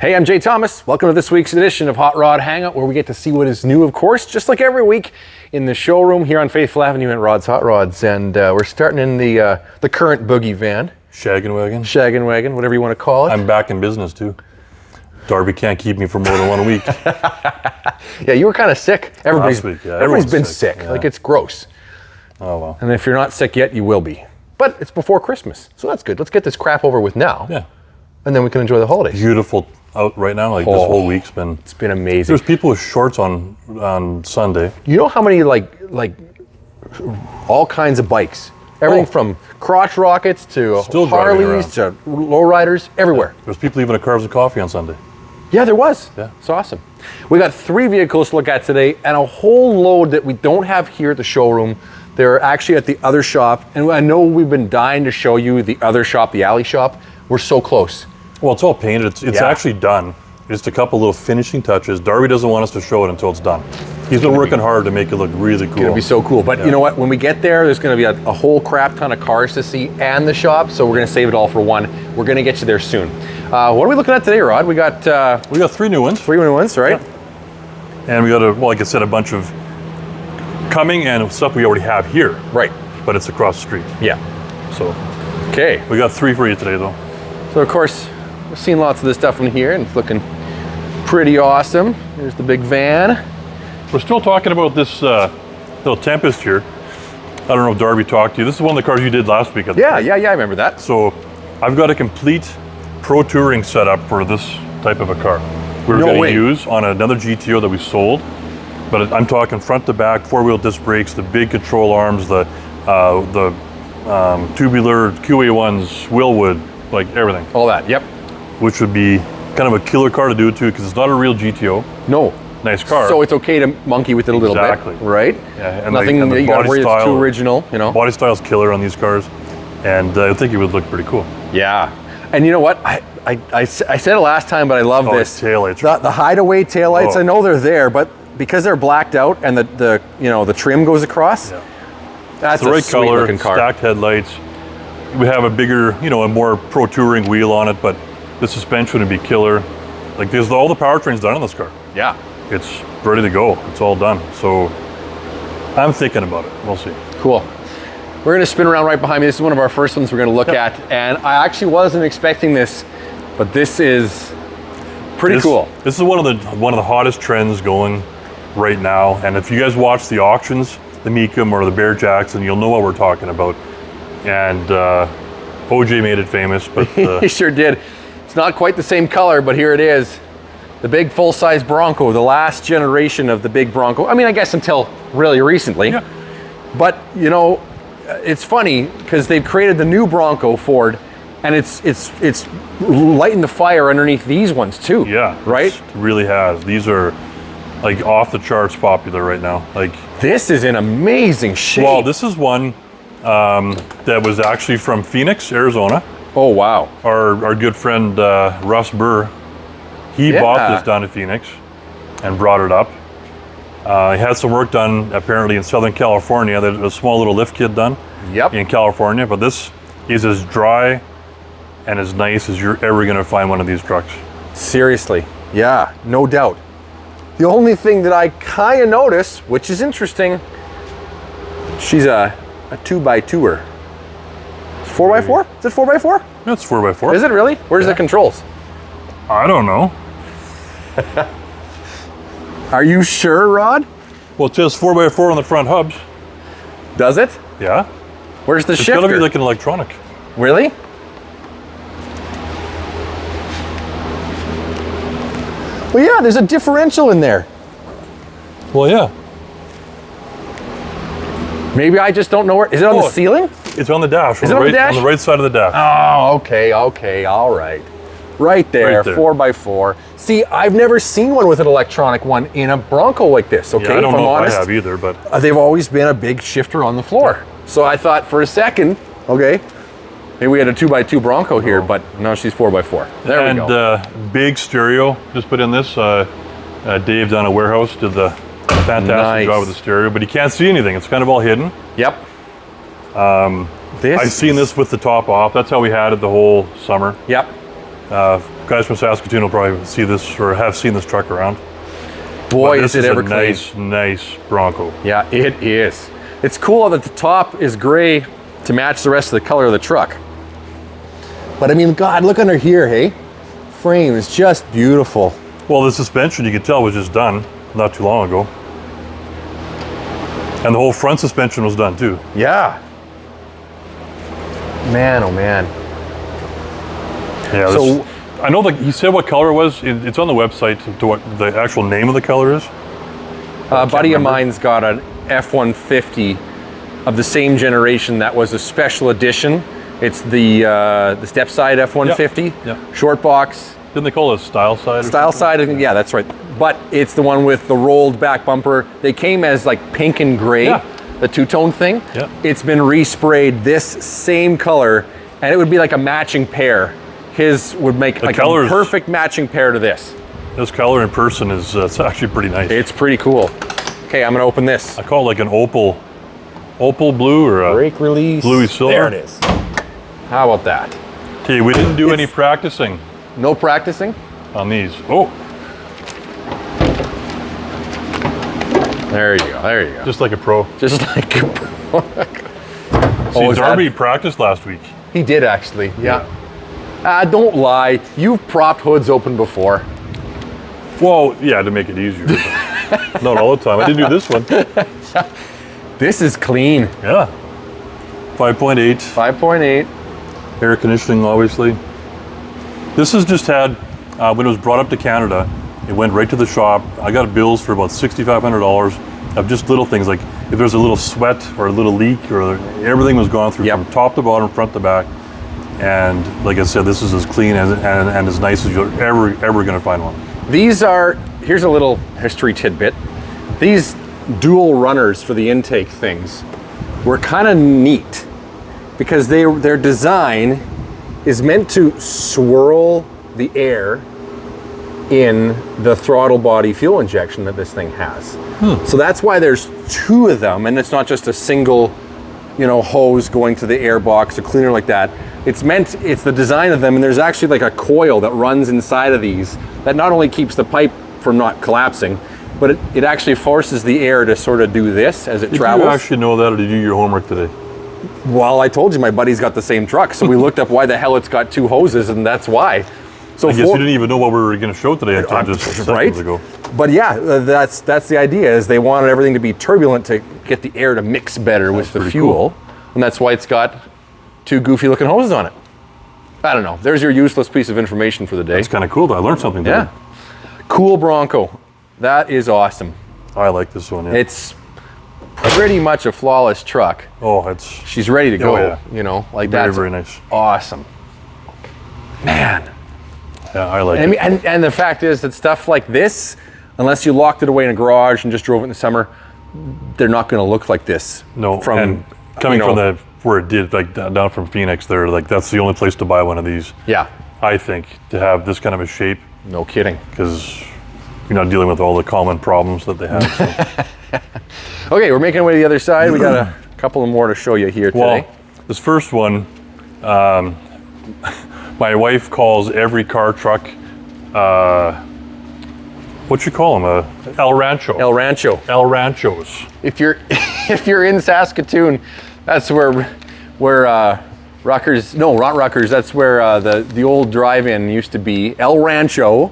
Hey, I'm Jay Thomas. Welcome to this week's edition of Hot Rod Hangout, where we get to see what is new, of course, just like every week in the showroom here on Faithful Avenue at Rod's Hot Rods. And we're starting in the current boogie van. Shaggin' wagon. Shaggin' wagon, whatever you want to call it. I'm back in business too. Darby can't keep me for more than 1 week. Yeah, you were kind of sick. Everybody's been sick. Yeah. Like, it's gross. Oh, well. And if you're not sick yet, you will be. But it's before Christmas, so that's good. Let's get this crap over with now. Yeah. And then we can enjoy the holidays. Beautiful out right now. Like, this whole week's been... It's been amazing. There's people with shorts on Sunday. You know how many, like all kinds of bikes? Everything from crotch rockets to Still driving Harleys to lowriders, everywhere. There's people even at Carbs and Coffee on Sunday. Yeah, there was. Yeah. It's awesome. We got 3 vehicles to look at today and a whole load that we don't have here at the showroom. They're actually at the other shop. And I know we've been dying to show you the other shop, the alley shop. We're so close. Well, it's all painted. It's actually done. Just a couple little finishing touches. Darby doesn't want us to show it until it's done. He's been working hard to make it look really cool. It's gonna be so cool. But you know what? When we get there, there's gonna be a whole crap ton of cars to see and the shop. So we're gonna save it all for one. We're gonna get you there soon. What are we looking at today, Rod? We got 3 new ones. 3 new ones, right? Yeah. And we got, like I said, a bunch of coming and stuff we already have here. Right. But it's across the street. Yeah. So Okay. we got 3 for you today, though. So of course, we've seen lots of this stuff in here and it's looking pretty awesome. Here's the big van. We're still talking about this little Tempest here. I don't know if Darby talked to you. This is one of the cars you did last week. Yeah, I remember that. So I've got a complete pro touring setup for this type of a car. We were going to use on another GTO that we sold, but I'm talking front to back, 4-wheel disc brakes, the big control arms, the tubular QA1s, Willwood, like everything. All that, yep. Which would be kind of a killer car to do it to because it's not a real GTO. No. Nice car. So it's okay to monkey with it a little bit. Exactly. Right? Yeah, and nothing and that you got to worry it's too original, you know? Body style's killer on these cars, and I think it would look pretty cool. Yeah. And you know what? I said it last time, but I love this. Taillights. The hideaway taillights, I know they're there, but because they're blacked out and the trim goes across, that's the right sweet color, looking car. stacked headlights. We have a bigger, a more pro touring wheel on it, but the suspension would be killer. Like there's all the powertrain's done on this car. Yeah. It's ready to go. It's all done. So I'm thinking about it. We'll see. Cool. We're going to spin around right behind me. This is one of our first ones we're going to look at. And I actually wasn't expecting this, but this is pretty cool. This is one of the hottest trends going right now. And if you guys watch the auctions, the Meekum or the Bear Jackson, you'll know what we're talking about. And OJ made it famous, but he sure did. It's not quite the same color, but here it is. The big full-size Bronco, the last generation of the big Bronco. I mean, I guess until really recently. Yeah. But, it's funny because they've created the new Bronco, Ford, and it's lighting the fire underneath these ones too. Yeah. Right? It really has. These are like off the charts popular right now. Like this is in amazing shape. Well, this is one that was actually from Phoenix, Arizona. Oh, wow. Our good friend Russ Burr, he bought this down in Phoenix and brought it up. He had some work done apparently in Southern California. There's a small little lift kit done in California, but this is as dry and as nice as you're ever gonna find one of these trucks. Seriously, yeah, no doubt. The only thing that I kind of notice, which is interesting, she's a 2x2er. 4x4? Is it 4x4? That's 4x4. Is it really? Where's the controls? I don't know. Are you sure, Rod? Well, it says 4x4 on the front hubs. Does it? Yeah. Where's the shifter? It's gotta be like an electronic. Really? Well, yeah, there's a differential in there. Well, yeah. Maybe I just don't know where. Is it on the ceiling? It's on the dash. Is it on the dash? On the right side of the dash. Oh, okay, all right. Right there, 4x4. See, I've never seen one with an electronic one in a Bronco like this, okay? Yeah, I don't know honest. if I have either, but... they've always been a big shifter on the floor. So I thought for a second, okay, maybe we had a 2x2 Bronco here, but no, she's 4x4. There we go. And big stereo, just put in this. Dave down at Warehouse did the fantastic job with the stereo, but you can't see anything. It's kind of all hidden. Yep. I've seen this with the top off. That's how we had it the whole summer. Yep. Guys from Saskatoon will probably see this or have seen this truck around. Boy, is it ever clean. Nice Bronco. Yeah, it is. It's cool that the top is gray to match the rest of the color of the truck. But I mean, God, look under here, hey? Frame is just beautiful. Well, the suspension, you can tell, was just done not too long ago. And the whole front suspension was done too. Yeah. Man, oh man. Yeah, so I know he said what color it was. It's on the website to what the actual name of the color is. A buddy of mine's got an F-150 of the same generation that was a special edition. It's the step side F-150, Yep. short box. Didn't they call it a style side? Style side, yeah, that's right. But it's the one with the rolled back bumper. They came as like pink and gray, the two-tone thing. Yeah. It's been resprayed this same color, and it would be like a matching pair. His would make like a perfect matching pair to this. This color in person is it's actually pretty nice. It's pretty cool. Okay, I'm gonna open this. I call it like an opal blue or a brake release. Bluey silver. There it is. How about that? Okay, we didn't do any practicing. No practicing? On these. Oh. There you go, there you go. Just like a pro. Just like a pro. See, Darby practiced last week. He did actually, yeah. Don't lie, you've propped hoods open before. Well, yeah, to make it easier. Not all the time. I didn't do this one. This is clean. Yeah. 5.8. 5.8. Air conditioning, obviously. This has just had, when it was brought up to Canada, it went right to the shop. I got bills for about $6,500 of just little things, like if there's a little sweat or a little leak, or everything was gone through from top to bottom, front to back. And like I said, this is as clean and as nice as you're ever gonna find one. These are, here's a little history tidbit. These dual runners for the intake things were kind of neat because their design is meant to swirl the air in the throttle body fuel injection that this thing has. So that's why there's two of them, and it's not just a single, hose going to the air box, a cleaner like that. It's the design of them, and there's actually like a coil that runs inside of these that not only keeps the pipe from not collapsing, but it actually forces the air to sort of do this as it travels. Did you actually know that, or did you do your homework today? Well, I told you my buddy's got the same truck, so we looked up why the hell it's got two hoses, and that's why. So I guess you didn't even know what we were going to show today until just seconds ago. But yeah, that's the idea, is they wanted everything to be turbulent to get the air to mix better with the fuel. Cool. And that's why it's got two goofy looking hoses on it. I don't know. There's your useless piece of information for the day. It's kind of cool though. I learned something today. Yeah. Cool Bronco. That is awesome. I like this one. Yeah. It's pretty much a flawless truck. Oh, she's ready to go. Like that. Very nice. Awesome. Man. Yeah, I like it. And the fact is that stuff like this, unless you locked it away in a garage and just drove it in the summer, they're not going to look like this. No. And coming from where it did, like down from Phoenix, that's the only place to buy one of these. Yeah. I think, to have this kind of a shape. No kidding. Because you're not dealing with all the common problems that they have. So. Okay, we're making our way to the other side. We got a couple more to show you here today. Well, this first one, my wife calls every car truck, what you call them? El Rancho. El Rancho. El Ranchos. If you're in Saskatoon, that's where Ruckers, no, not Ruckers, that's where the old drive-in used to be. El Rancho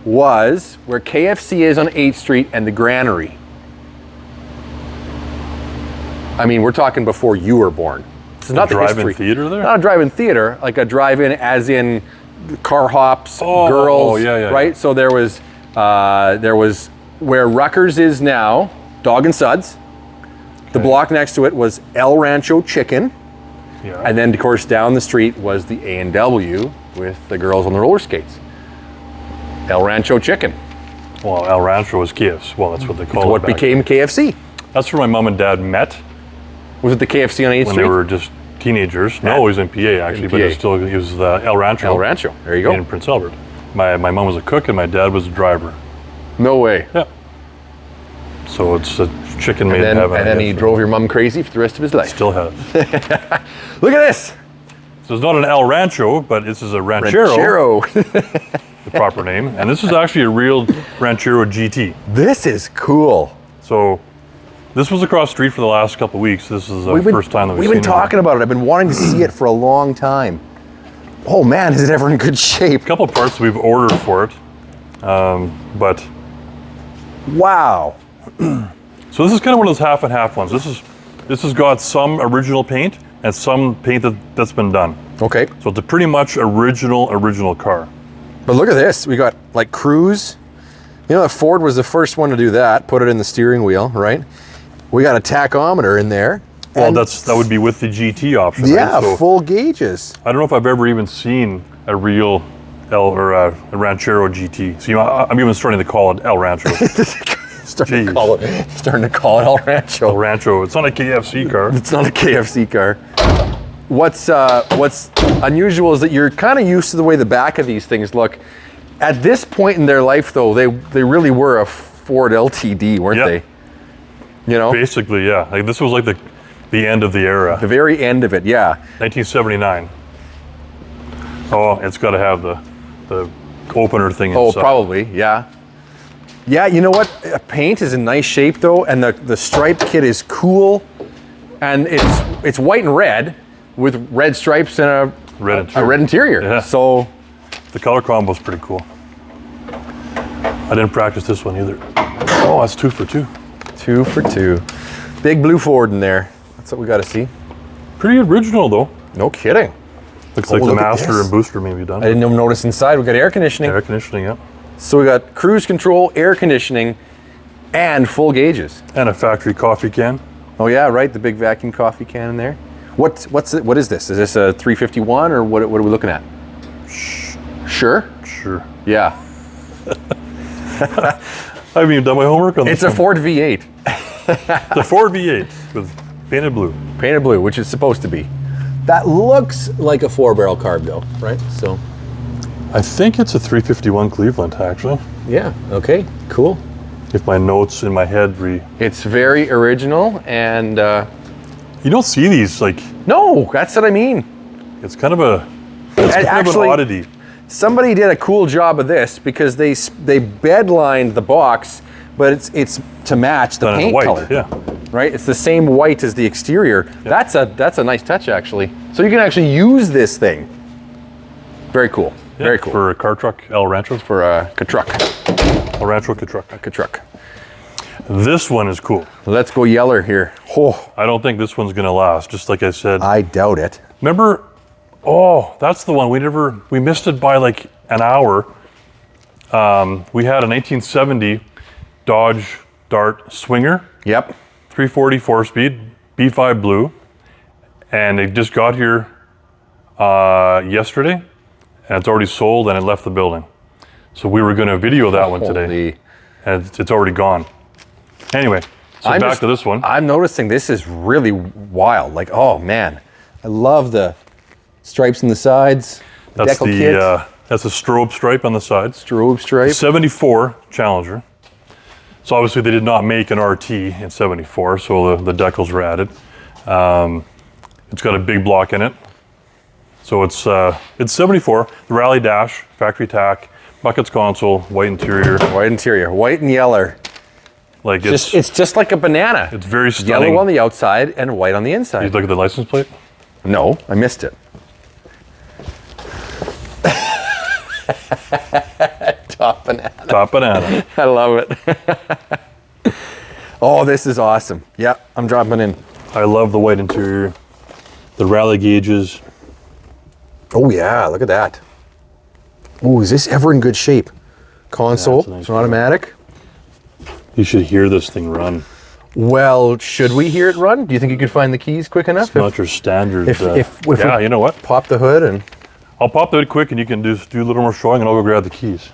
was where KFC is on 8th Street and the Granary. I mean, we're talking before you were born. It's not the history. Drive-in theater there? Not a drive-in theater, like a drive-in as in car hops, girls, right? So there was where Ruckers is now, Dog and Suds. Okay. The block next to it was El Rancho Chicken. Yeah. And then, of course, down the street was the A&W with the girls on the roller skates. El Rancho Chicken. Well, El Rancho was KFC. Well, that's what they call it. What became KFC. That's where my mom and dad met. Was it the KFC on 8th Street? When they were just teenagers. No, it was in PA actually, but it was El Rancho. El Rancho, there you go. In Prince Albert. My mom was a cook and my dad was a driver. No way. Yeah. So it's a chicken made in heaven. And then he drove your mom crazy for the rest of his life. Still has. Look at this. So it's not an El Rancho, but this is a Ranchero. The proper name. And this is actually a real Ranchero GT. This is cool. So this was across the street for the last couple of weeks. This is the first time that we've been talking about it. I've been wanting to see it for a long time. Oh man, is it ever in good shape? A couple of parts we've ordered for it. But wow. So this is kind of one of those half and half ones. This has got some original paint and some paint that's been done. Okay. So it's a pretty much original car. But look at this. We got like cruise. You know, Ford was the first one to do that. Put it in the steering wheel, right? We got a tachometer in there. Well, that would be with the GT option. Yeah, right? So full gauges. I don't know if I've ever even seen a real a Ranchero GT. So I'm even starting to call it El Rancho. starting to call it El Rancho. El Rancho. It's not a KFC car. It's not a KFC car. What's unusual is that you're kind of used to the way the back of these things look. At this point in their life, though, they really were a Ford LTD, weren't they? You know, basically, yeah. Like this was like the end of the era. The very end of it, yeah. 1979. Oh, it's got to have the opener thing inside. Oh, probably, yeah. Yeah, you know what? Paint is in nice shape though, and the stripe kit is cool, and it's white and red with red stripes and a red interior. Yeah. So the color combo is pretty cool. I didn't practice this one either. Oh, that's 2 for 2. 2 for 2. Big blue Ford in there. That's what we got to see. Pretty original though. No kidding. Looks like the master and booster maybe done. I didn't even notice inside. We got air conditioning. Air conditioning, yeah. So we got cruise control, air conditioning, and full gauges. And a factory coffee can. Oh yeah, right. The big vacuum coffee can in there. What is this? Is this a 351 or what are we looking at? Sure. Sure. Yeah. I haven't even done my homework on this. It's a Ford V8. The Ford V8 with painted blue. Painted blue, which it's supposed to be. That looks like a 4-barrel carb though, right? So I think it's a 351 Cleveland actually. Yeah, okay, cool. If my notes in my head It's very original and you don't see these like. No, that's what I mean. It's kind of an oddity. Somebody did a cool job of this because they bed lined the box, but it's to match the paint color. Yeah. Right? It's the same white as the exterior. Yeah. That's a nice touch actually. So you can actually use this thing. Very cool. Yeah, very cool. For a car truck, El Rancho. For a truck. El Rancho truck. A truck. This one is cool. Let's go yeller here. Oh. I don't think this one's gonna last, just like I said. I doubt it. Remember, that's the one. We missed it by like an hour. We had a 1970 Dodge Dart Swinger. Yep. 340 4-speed, B5 blue. And it just got here yesterday, and it's already sold and it left the building. So we were gonna video that one today, and it's already gone. Anyway, so back to this one. I'm noticing this is really wild. Like, oh man, I love the stripes in the sides. That's that's a strobe stripe on the side. Strobe stripe. 74 Challenger. So obviously they did not make an RT in 74, so the decals were added. It's got a big block in it. So it's 74. The rally dash, factory tack, buckets console, white interior. White interior, white and yeller. Like it's just like a banana. It's very stunning. Yellow on the outside and white on the inside. You look at the license plate? No, I missed it. Top banana. Top banana. I love it. Oh, this is awesome. Yeah, I'm dropping in. I love the white interior, the rally gauges. Oh yeah, look at that. Oh, is this ever in good shape? Console, nice it's an automatic. You should hear this thing run. Well, should we hear it run? Do you think you could find the keys quick enough? It's not your standard. If yeah, you know what? Pop the hood and... I'll pop the hood quick and you can just do a little more showing and I'll go grab the keys.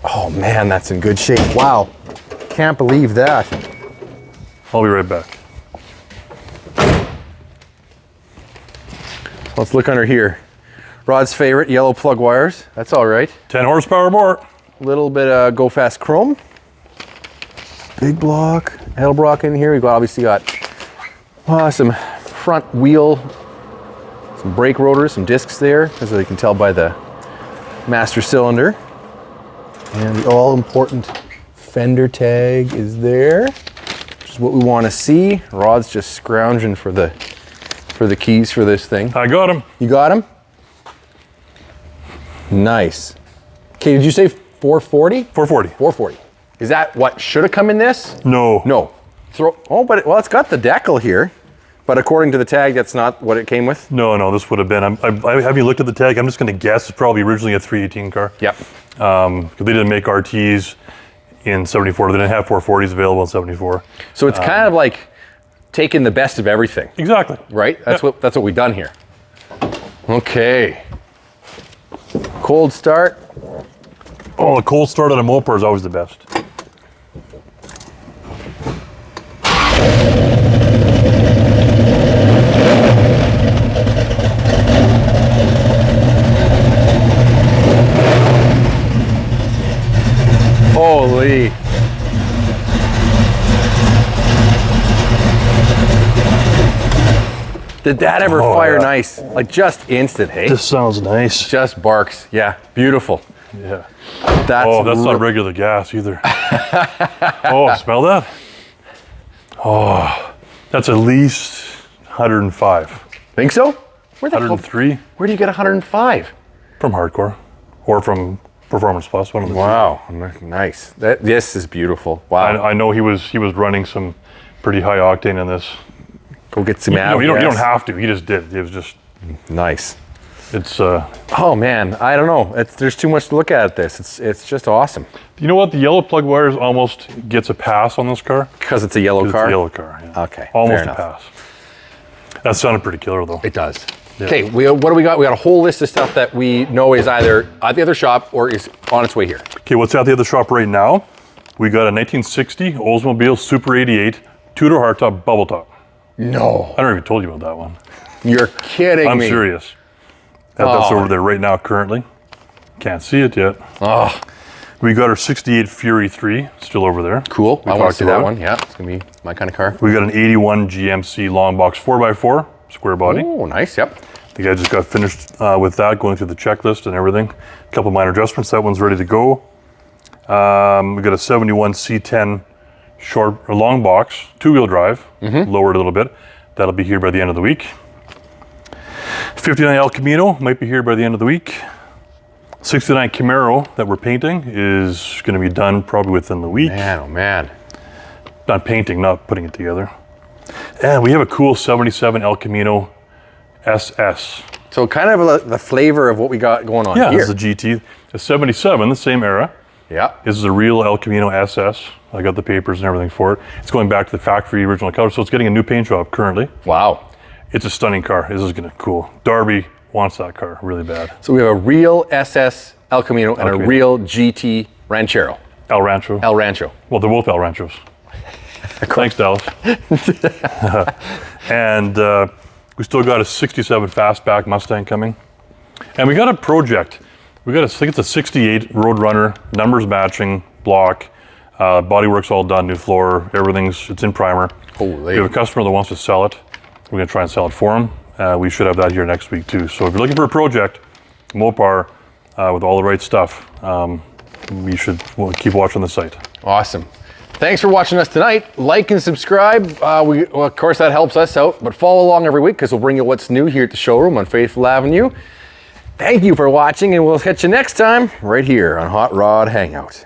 Oh man, that's in good shape. Wow, can't believe that. I'll be right back. Let's look under here. Rod's favorite, yellow plug wires. That's all right. 10 horsepower more. Little bit of Go Fast chrome. Big block, Edelbrock in here. We've obviously got some front wheel Some brake rotors, some discs there, as you can tell by the master cylinder. And the all-important fender tag is there, which is what we want to see. Rod's just scrounging for the keys for this thing. I got him. You got him? Nice. Okay, did you say 440? 440. 440. Is that what should have come in this? No. No. Well, it's got the decal here, but according to the tag, that's not what it came with? No, this would have been. I haven't looked at the tag. I'm just going to guess it's probably originally a 318 car. Yep. Because they didn't make RTs in 74. They didn't have 440s available in 74. So it's kind of like taking the best of everything. Exactly. Right? That's what we've done here. Okay. Cold start. Oh, a cold start on a Mopar is always the best. Holy. Did that ever fire nice? Like just instant, hey? This sounds nice. Just barks. Yeah, beautiful. Yeah. That's not regular gas either. Oh, smell that? Oh, that's at least 105. Think so? Where the hell? 103 Where do you get 105? from Hardcore or from Performance Plus. One of the Wow, nice. This is beautiful. Wow. I know he was running some pretty high octane in this. Go get some You out. don't have to. He just did. It was just Nice. it's. Oh man, I don't know. There's too much to look at this. It's just awesome. You know what? The yellow plug wires almost gets a pass on this car. Because it's a yellow car? It's a yellow car. Yeah. Okay, Almost fair a enough. pass. That sounded pretty killer though. It does. Okay, what do we got? We got a whole list of stuff that we know is either at the other shop or is on its way here. Okay, what's at the other shop right now? We got a 1960 Oldsmobile Super 88 two-door hardtop bubble top. No. I never even told you about that one. You're kidding I'm me. serious. That's over there right now currently. Can't see it yet. Oh, We got our 68 Fury 3 still over there. cool. We I want to talked see that about one. Yeah, it's going to be my kind of car. We got an 81 GMC long box 4x4 square body. Oh, nice. Yep. The guy just got finished with that, going through the checklist and everything. A couple minor adjustments. That one's ready to go. We got a 71 C10 short or long box, two-wheel drive, lowered a little bit. That'll be here by the end of the week. 59 El Camino might be here by the end of the week. 69 Camaro that we're painting is going to be done probably within the week. Man, oh man. Not painting, not putting it together. And we have a cool 77 El Camino SS. So kind of the flavor of what we got going on Yeah, here. this is a GT. A 77, the same era. Yeah. This is a real El Camino SS. I got the papers and everything for it. It's going back to the factory original color, so it's getting a new paint job currently. Wow. It's a stunning car. This is gonna cool. Darby wants that car really bad. So we have a real SS El Camino and a real GT Ranchero. El Rancho. El Rancho. Well, they're both El Ranchos. Thanks, Dallas. And we still got a 67 fastback Mustang coming. And we got a project. I think it's a 68 Roadrunner, numbers matching, block. Bodywork's all done, new floor, it's in primer. Holy. We have a customer that wants to sell it. We're gonna try and sell it for him. We should have that here next week too. So if you're looking for a project, Mopar, with all the right stuff, you should keep watching the site. Awesome. Thanks for watching us tonight. Like and subscribe. Of course, that helps us out, but follow along every week because we'll bring you what's new here at the showroom on Faithful Avenue. Thank you for watching, and we'll catch you next time right here on Hot Rod Hangout.